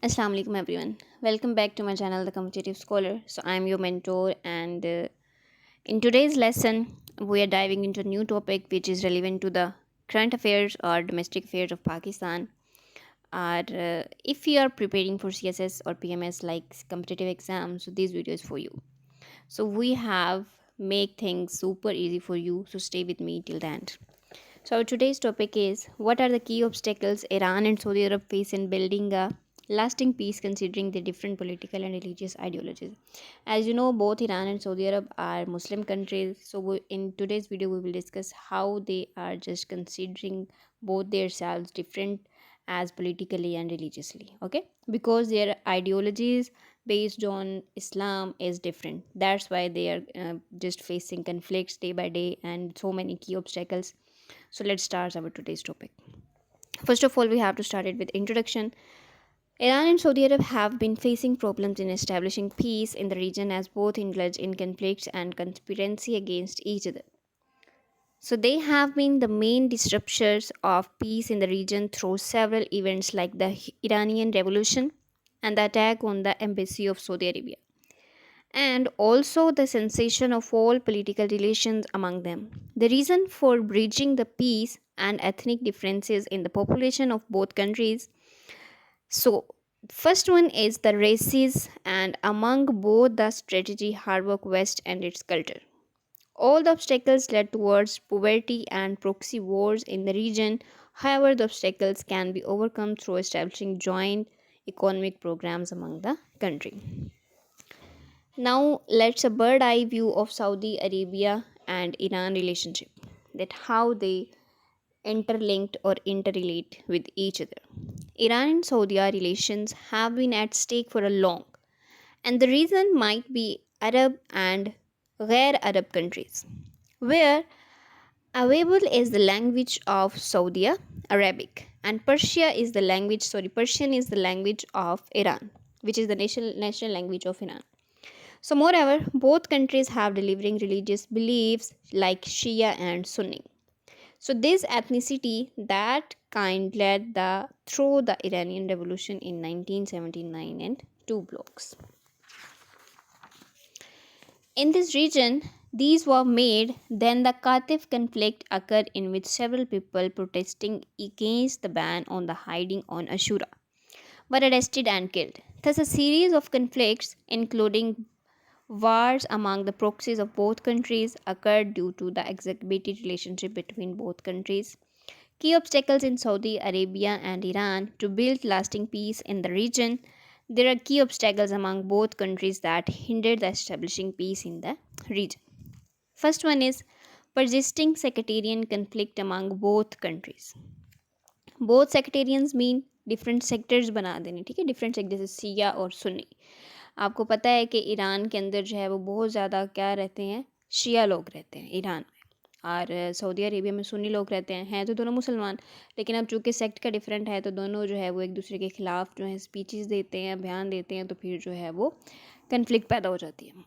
Assalamu alaikum everyone. Welcome back to my channel The Competitive Scholar. So I am your mentor and in today's lesson we are diving into a new topic which is relevant to the current affairs or domestic affairs of Pakistan. Or if you are preparing for CSS or PMS like competitive exams, so this video is for you. So we have make things super easy for you. So stay with me till the end. So today's topic is what are the key obstacles Iran and Saudi Arabia face in building a lasting peace considering the different political and religious ideologies. As you know, both Iran and Saudi Arabia are Muslim countries. So in today's video, we will discuss how they are just considering both themselves different as politically and religiously. Okay, because their ideologies based on Islam is different. That's why they are just facing conflicts day by day and so many key obstacles. So let's start our today's topic. First of all, we have to start it with introduction. Iran and Saudi Arabia have been facing problems in establishing peace in the region as both indulge in conflicts and conspiracy against each other. So they have been the main disruptors of peace in the region through several events like the Iranian Revolution and the attack on the embassy of Saudi Arabia, and also the cessation of all political relations among them. The reason for bridging the peace and ethnic differences in the population of both countries. So, first one is the races, and among both the strategy hard work west and its culture. All the obstacles led towards poverty and proxy wars in the region. However, the obstacles can be overcome through establishing joint economic programs among the country. Now let's a bird eye view of Saudi Arabia and Iran relationship, that how they interlinked or interrelate with each other. Iran and Saudi relations have been at stake for a long, and the reason might be Arab and Ghair Arab countries, where available is the language of Saudi Arabic and Persian is the language of Iran, which is the national language of Iran. So, moreover, both countries have delivering religious beliefs like Shia and Sunni. So, this ethnicity that kind led through the Iranian Revolution in 1979 and two blocks. In this region, these were made. Then the Qatif conflict occurred in which several people protesting against the ban on the hiding on Ashura were arrested and killed. Thus, a series of conflicts, including wars among the proxies of both countries, occurred due to the exacerbated relationship between both countries. Key obstacles in Saudi Arabia and Iran to build lasting peace in the region. There are key obstacles among both countries that hinder the establishing peace in the region. First one is persisting sectarian conflict among both countries. Both sectarians mean different sectors बना देने, ठीक है, different sector जैसे सिया और सुन्नी. आपको पता है कि ईरान के अंदर जो है वो बहुत ज़्यादा क्या रहते हैं, शिया लोग रहते हैं ईरान में, और सऊदी अरेबिया में सुन्नी लोग रहते हैं तो दोनों मुसलमान, लेकिन अब चूँकि सेक्ट का डिफरेंट है तो दोनों जो है वो एक दूसरे के ख़िलाफ़ जो है स्पीचेस देते हैं, बयान देते हैं, तो फिर जो है वो कन्फ्लिक्ट पैदा हो जाती है.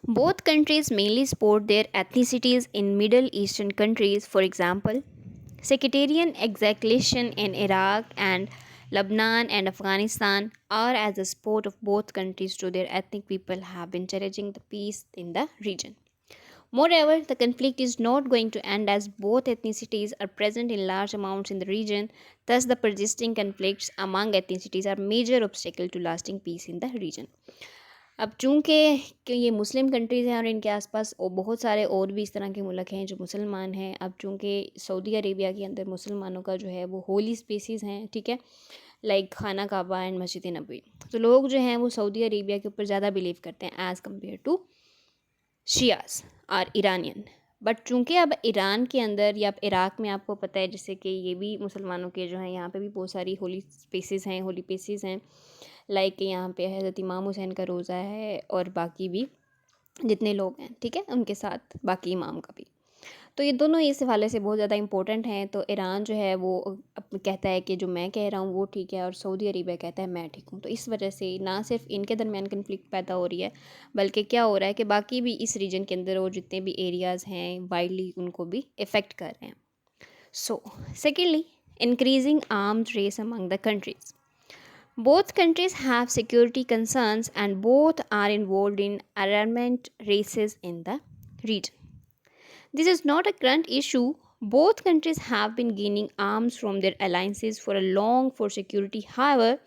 Both countries mainly support their ethnicities in Middle Eastern countries. For example, sectarian exaltation in Iraq and Lebanon and Afghanistan are as a support of both countries to their ethnic people have been challenging the peace in the region. Moreover, the conflict is not going to end as both ethnicities are present in large amounts in the region. Thus, the persisting conflicts among ethnicities are major obstacle to lasting peace in the region. अब चूँकि ये मुस्लिम countries हैं और इनके आसपास बहुत सारे और भी इस तरह के मुल्क हैं जो मुसलमान हैं. अब चूँकि सऊदी अरेबिया के अंदर मुसलमानों का जो है वो होली स्पेसिस हैं, ठीक है, लाइक खाना काबा एंड मस्जिद नबवी, तो लोग जो हैं वो सऊदी अरेबिया के ऊपर ज़्यादा बिलीव करते हैं एज़ कम्पेयर टू शियास और ईरानियन. बट चूँकि अब ईरान के अंदर या इराक़ में आपको पता है जैसे कि ये भी मुसलमानों के जो हैं यहाँ पे भी बहुत सारी होली स्पेसिस हैं, होली प्लेसेस हैं, लाइक यहाँ पे हज़रत इमाम हुसैन का रोज़ा है और बाकी भी जितने लोग हैं, ठीक है, उनके साथ बाकी इमाम का भी. तो ये दोनों इस हवाले से बहुत ज़्यादा इंपॉर्टेंट हैं. तो ईरान जो है वो कहता है कि जो मैं कह रहा हूँ वो ठीक है और सऊदी अरेबिया कहता है मैं ठीक हूँ. तो इस वजह से ना सिर्फ इनके दरमियान कन्फ्लिक्ट पैदा हो रही है, बल्कि क्या हो रहा है कि बाकी भी इस रीजन के अंदर और जितने भी एरियाज़ हैं वाइडली उनको भी इफ़ेक्ट कर रहे हैं. So secondly, increasing arms race among the countries. Both countries have security concerns and both are involved in armament races in the region. This is not a current issue. Both countries have been gaining arms from their alliances for a long for security. However,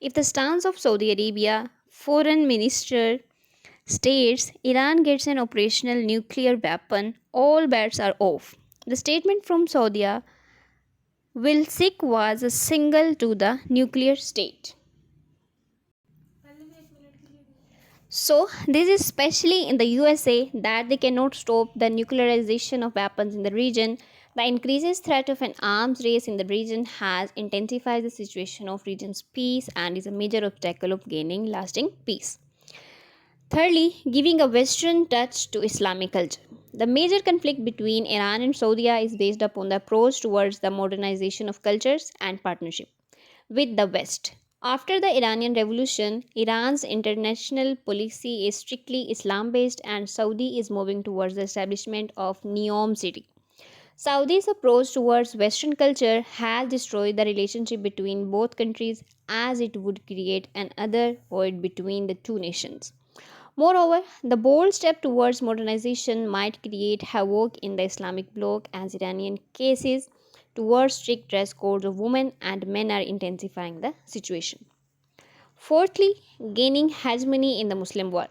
if the stance of Saudi Arabia, foreign minister states Iran gets an operational nuclear weapon, all bets are off. The statement from Saudi will seek was a single to the nuclear state. So, this is especially in the USA that they cannot stop the nuclearization of weapons in the region. The increased threat of an arms race in the region has intensified the situation of region's peace and is a major obstacle of gaining lasting peace. Thirdly, giving a Western touch to Islamic culture. The major conflict between Iran and Saudi is based upon the approach towards the modernization of cultures and partnership with the West. After the Iranian Revolution, Iran's international policy is strictly Islam based, and Saudi is moving towards the establishment of Neom City. Saudi's approach towards Western culture has destroyed the relationship between both countries as it would create an other void between the two nations. Moreover, the bold step towards modernization might create havoc in the Islamic bloc as Iranian cases towards strict dress codes of women and men are intensifying the situation. Fourthly, gaining hegemony in the Muslim world.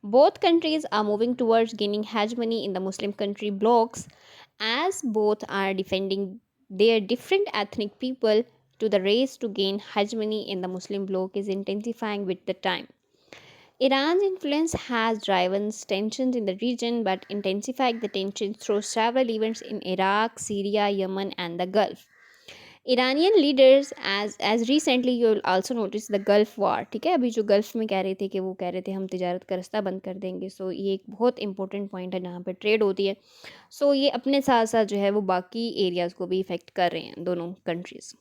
Both countries are moving towards gaining hegemony in the Muslim country blocs as both are defending their different ethnic people to the race to gain hegemony in the Muslim bloc is intensifying with the time. Iran's influence has driven tensions in the region but intensified the tensions through several events in Iraq, Syria, Yemen, and the Gulf. Iranian leaders as recently you will also notice the Gulf War, ठीक है, अभी जो gulf में कह रहे थे कि वो कह रहे थे हम तिजारत का रास्ता बंद कर देंगे. सो ये एक बहुत इंपॉर्टेंट पॉइंट है जहाँ पे ट्रेड होती है. सो ये अपने साथ साथ जो है वो बाकी एरियाज़ को भी इफ़ेक्ट कर रहे हैं दोनों countries.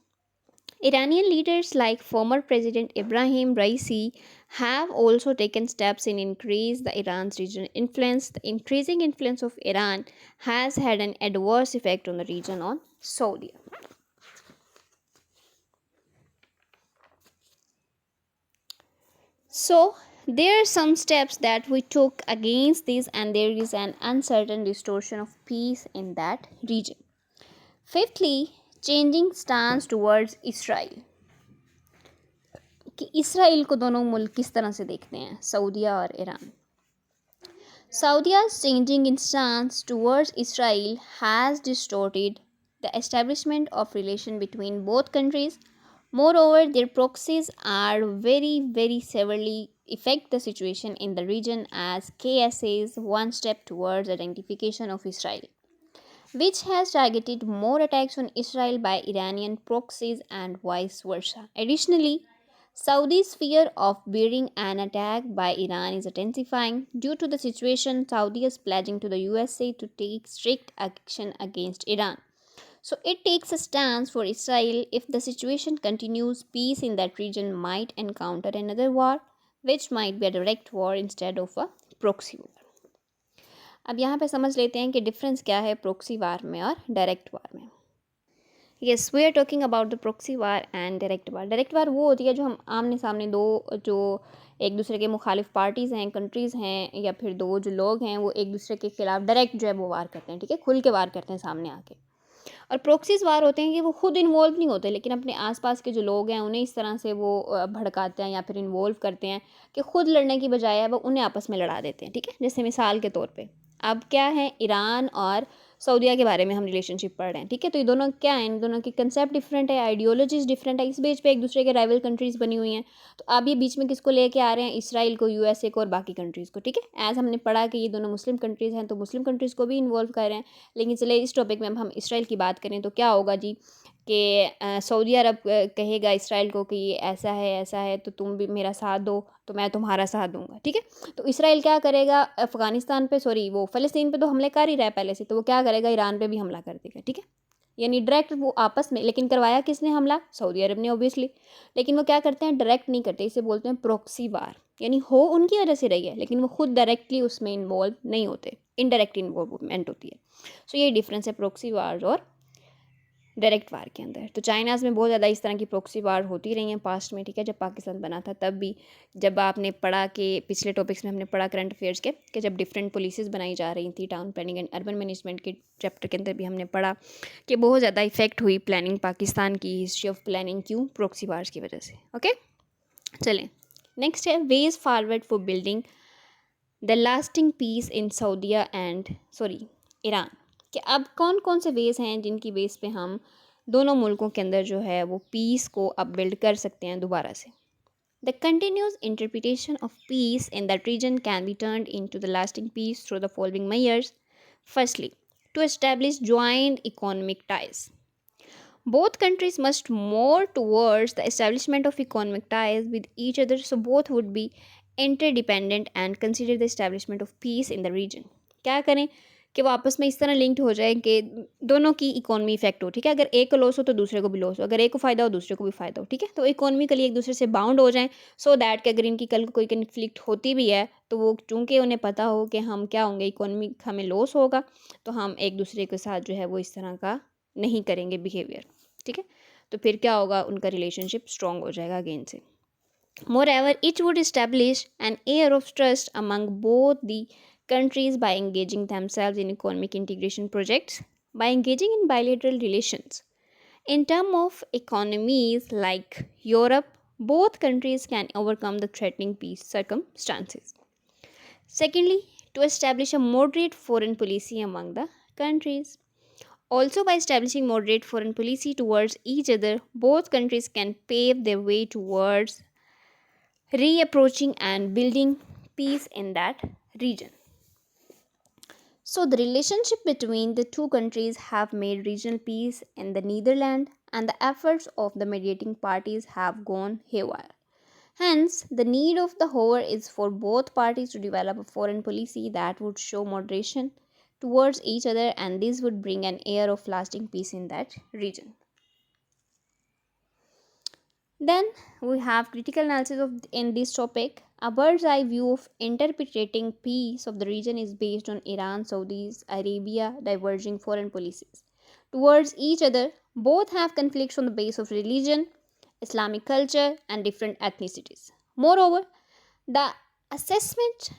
Iranian leaders like former President Ibrahim Raisi have also taken steps in increase the Iran's regional influence. The increasing influence of Iran has had an adverse effect on the region on Saudi. So, there are some steps that we took against this, and there is an uncertain distortion of peace in that region. Fifthly, changing stance towards Israel. कि Israel को दोनों मुल्क किस तरह से देखते हैं, सऊदीया और Iran. Saudia's changing in stance towards Israel has distorted the establishment of relation between both countries. Moreover, their proxies are very severely affect the situation in the region as KSA's one step towards identification of Israel, which has targeted more attacks on Israel by Iranian proxies and vice versa. Additionally, Saudi's fear of bearing an attack by Iran is intensifying. Due to the situation, Saudi is pledging to the USA to take strict action against Iran. So it takes a stance for Israel. If the situation continues, peace in that region might encounter another war, which might be a direct war instead of a proxy war. अब यहाँ पे समझ लेते हैं कि difference क्या है proxy वार में और डायरेक्ट वार में. Yes, we are talking about the proxy war and direct war. Direct war वो होती है जो हम आमने सामने दो जो एक दूसरे के मुखालिफ पार्टीज़ हैं, कंट्रीज़ हैं, या फिर दो जो लोग हैं वो एक दूसरे के खिलाफ डायरेक्ट जो है वो वार करते हैं, ठीक है, खुल के वार करते हैं सामने आके. और प्रोक्सीज वार होते हैं कि वो खुद इन्वॉल्व नहीं होते लेकिन अपने आसपास के जो लोग हैं उन्हें इस तरह से वो भड़काते हैं या फिर इन्वॉल्व करते हैं कि खुद लड़ने की बजाय वो उन्हें आपस में लड़ा देते हैं, ठीक है. जैसे मिसाल के तौर पे अब क्या है, ईरान और सऊदीया के बारे में हम रिलेशनशिप पढ़ रहे हैं, ठीक है. तो ये दोनों क्या है, इन दोनों की कंसेप्ट डिफरेंट है, आइडियोलॉजीज डिफरेंट है, इस बेस पे एक दूसरे के राइवल कंट्रीज़ बनी हुई हैं. तो अब ये बीच में किसको लेके आ रहे हैं, इसराइल को, यूएसए को और बाकी कंट्रीज़ को, ठीक है. एज हमने पढ़ा कि ये दोनों मुस्लिम कंट्रीज़ हैं तो मुस्लिम कंट्रीज़ को भी इन्वॉल्व कर रहे हैं. लेकिन चले इस टॉपिक में हम इसराइल की बात करें तो क्या होगा जी कि सऊदी अरब कहेगा इसराइल को कि ये ऐसा है तो तुम भी मेरा साथ दो तो मैं तुम्हारा साथ दूंगा, ठीक है. तो इसराइल क्या करेगा, अफ़गानिस्तान पे वो फ़लस्तीन पे तो हमले कर ही रहा है पहले से, तो वो क्या करेगा, ईरान पे भी हमला कर देगा, ठीक है. यानी डायरेक्ट वो आपस में, लेकिन करवाया किसने हमला, सऊदी अरब ने ऑब्वियसली. लेकिन वो क्या करते हैं, डायरेक्ट नहीं करते, इसे बोलते हैं प्रॉक्सी वार. यानी हो उनकी वजह से रही है लेकिन वो खुद डायरेक्टली उसमें इन्वॉल्व नहीं होते, इनडायरेक्ट इन्वॉल्वमेंट होती है. सो ये डिफरेंस है प्रॉक्सी वार और डायरेक्ट वार के अंदर। तो चाइनाज़ में बहुत ज़्यादा इस तरह की प्रॉक्सी वार होती रही हैं पास्ट में, ठीक है, जब पाकिस्तान बना था तब भी। जब आपने पढ़ा कि पिछले टॉपिक्स में हमने पढ़ा करंट अफेयर्स के कि जब डिफरेंट पॉलिसीज़ बनाई जा रही थी town planning and urban management के चैप्टर के अंदर भी हमने पढ़ा कि बहुत ज़्यादा इफेक्ट हुई प्लानिंग पाकिस्तान की, हिस्ट्री ऑफ प्लानिंग, क्यों? प्रॉक्सी वार्स की वजह से। ओके, चलें नेक्स्ट है ways forward for building the lasting peace in Saudia and Iran. कि अब कौन कौन से वेज हैं जिनकी बेस पे हम दोनों मुल्कों के अंदर जो है वो पीस को अब बिल्ड कर सकते हैं दोबारा से। The continuous interpretation of peace in that region can be turned into the lasting peace through the following measures. Firstly, to establish joint economic ties. Both countries must more towards the establishment of economic ties with each other, so both would be interdependent and consider the establishment of peace in the region. क्या करें कि वो आपस में इस तरह linked हो जाए कि दोनों की इकोनॉमी इफेक्ट हो, ठीक है। अगर एक को लॉस हो तो दूसरे को भी लॉस हो, अगर एक को फ़ायदा हो दूसरे को भी फ़ायदा हो, ठीक है। तो इकोनॉमिकली एक दूसरे से बाउंड हो जाएं, सो दैट कि अगर इनकी कल को कोई कन्फ्लिक्ट होती भी है तो वो चूँकि उन्हें पता हो कि हम क्या होंगे, इकोनॉमी हमें लॉस होगा, तो हम एक दूसरे के साथ जो है वो इस तरह का नहीं करेंगे बिहेवियर, ठीक है। तो फिर क्या होगा, उनका रिलेशनशिप स्ट्रॉन्ग हो जाएगा अगेन से। Moreover it would establish an air of trust among both the countries by engaging themselves in economic integration projects, by engaging in bilateral relations. In terms of economies like Europe, both countries can overcome the threatening peace circumstances. Secondly, to establish a moderate foreign policy among the countries. Also, by establishing moderate foreign policy towards each other, both countries can pave their way towards reapproaching and building peace in that region. So, the relationship between the two countries have made regional peace in the Netherlands, and the efforts of the mediating parties have gone haywire. Hence, the need of the hour is for both parties to develop a foreign policy that would show moderation towards each other, and this would bring an air of lasting peace in that region. Then we have critical analysis of in this topic. A bird's eye view of interpreting peace of the region is based on Iran, Saudi Arabia diverging foreign policies towards each other. Both have conflicts on the base of religion, Islamic culture, and different ethnicities. Moreover, the assessment,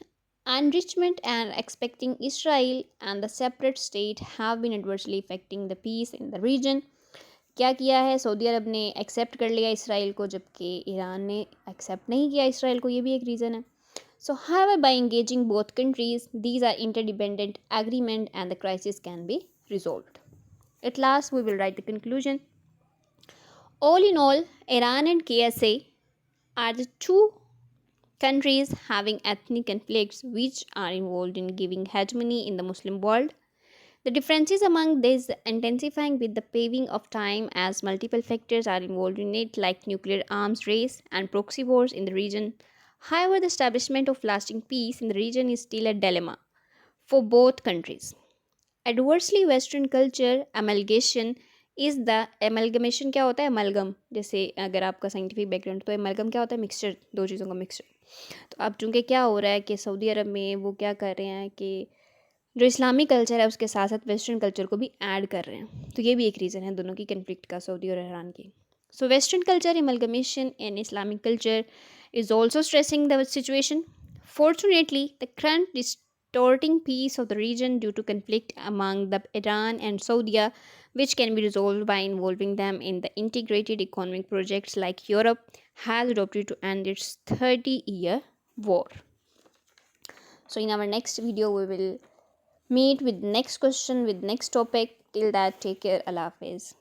enrichment, and expecting Israel and the separate state have been adversely affecting the peace in the region. क्या किया है, Saudi अरब ने accept कर लिया Israel को जबकि Iran ने accept नहीं किया इसराइल को, ये भी एक रीज़न है. So however by engaging both countries these are interdependent agreement and the crisis can be resolved. At last, we will write the conclusion. All in all, Iran and KSA are the two countries having ethnic conflicts which are involved in giving hegemony in the Muslim world. The differences among these intensifying with the paving of time as multiple factors are involved in it, like nuclear arms race and proxy wars in the region. However, the establishment of lasting peace in the region is still a dilemma for both countries. Adversely, Western culture amalgamation is the amalgamation क्या होता है, amalgam, जैसे अगर आपका scientific background, तो amalgam क्या होता है, मिक्सचर, दो चीज़ों का मिक्सचर. तो अब चूंकि क्या हो रहा है कि सऊदी अरब में वो क्या कर रहे हैं कि जो इस्लामिक कल्चर है उसके साथ साथ वेस्टर्न कल्चर को भी ऐड कर रहे हैं, तो ये भी एक रीज़न है दोनों की कन्फ्लिक्ट का, सऊदी और ईरान की. सो western culture amalgamation in Islamic culture is also stressing the situation. Fortunately, the current distorting peace of the region due to conflict among the Iran and Saudi, which can be resolved by involving them in the integrated economic projects like Europe, has adopted to end its 30-year war. So in our next video, we will meet with next question with next topic. Till that, take care. Allah Hafiz.